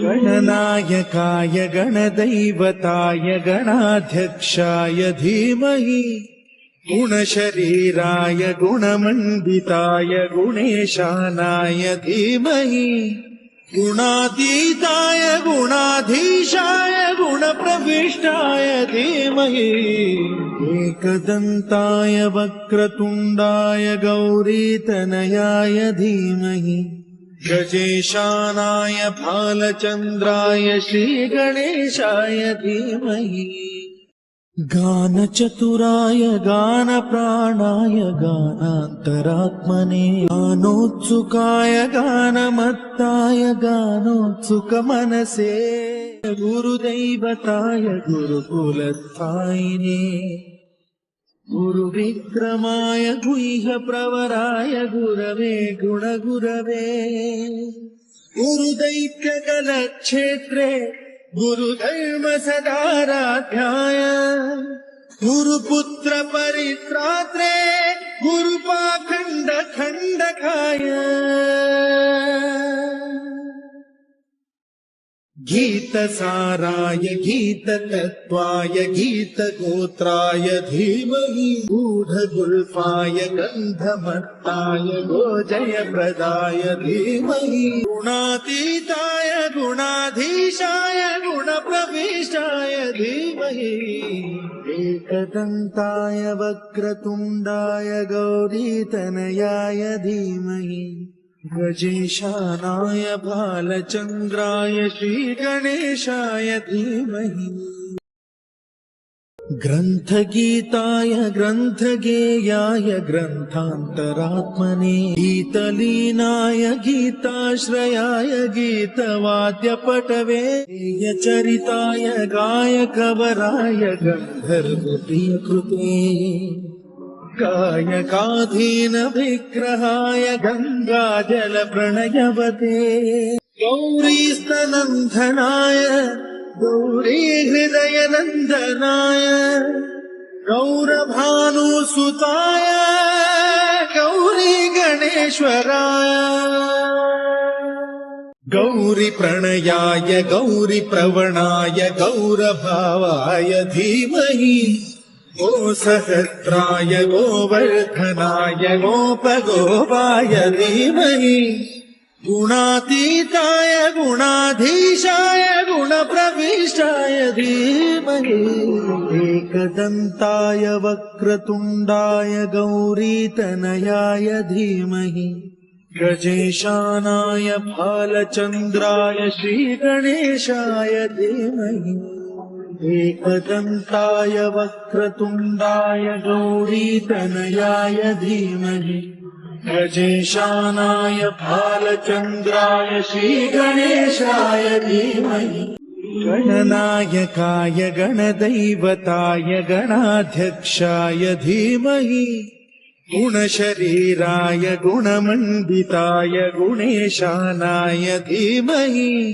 गणनायकाय गणदैवताय गणाध्यक्षाय धीमहि गुणशरीराय गुणमण्डिताय गुणेशानाय धीमहि गुणातीताय गुणाधीशाय गुणप्रविष्टाय धीमहि एकदन्ताय वक्रतुण्डाय गौरीतनयाय धीमहि गजेशानाय भालचन्द्राय श्रीगणेशाय धीमहि गानचतुराय गानप्राणाय गानान्तरात्मने गानोत्सुकाय गानमत्ताय गानोत्सुकमनसे गुरुदैवताय गुरुकुलस्थायिने गुरुविक्रमाय गुह्यप्रवराय गुरवे गुणगुरवे गुरुदैत्यकलक्षेत्रे गुरुधर्म सदाराध्याय गुरुपुत्र परित्रात्रे गुरुपाखण्ड खण्डकाय गीतसाराय गीततत्त्वाय गीतगोत्राय धीमहि गूढगुल्फाय गन्धमत्ताय गोजयप्रदाय धीमहि गुणातीताय गुणाधीशाय गुणप्रविष्टाय धीमहि एकदन्ताय वक्रतुण्डाय गौरीतनयाय धीमहि गजेशानाय भालचन्द्राय श्रीगणेशाय धीमहि ग्रन्थगीताय ग्रन्थगेयाय ग्रन्थान्तरात्मने गीतलीनाय गीताश्रयाय गीतवाद्यपटवे गेयचरिताय गायकवराय गन्धर्वप्रियकृते गायकाधीन विग्रहाय गङ्गाजलप्रणयवते गौरीस्तनन्दनाय गौरीहृदयनन्दनाय गौरभानुसुताय गौरीगणेश्वराय गौरीप्रणयाय गौरीप्रवणाय गौरभावाय धीमहि गोसहस्राय गोवर्धनाय गोपगोपाय धीमहि गुणातीताय गुणाधीशाय गुणप्रविष्टाय धीमहि एकदन्ताय वक्रतुण्डाय गौरीतनयाय धीमहि गजेशानाय भालचन्द्राय श्रीगणेशाय धीमहि एकदन्ताय वक्रतुण्डाय गौरीतनयाय धीमहि गजेशानाय भालचन्द्राय श्रीगणेशाय धीमहि गणनायकाय गणदैवताय गणाध्यक्षाय धीमहि गुणशरीराय गुणमण्डिताय गुणेशानाय धीमहि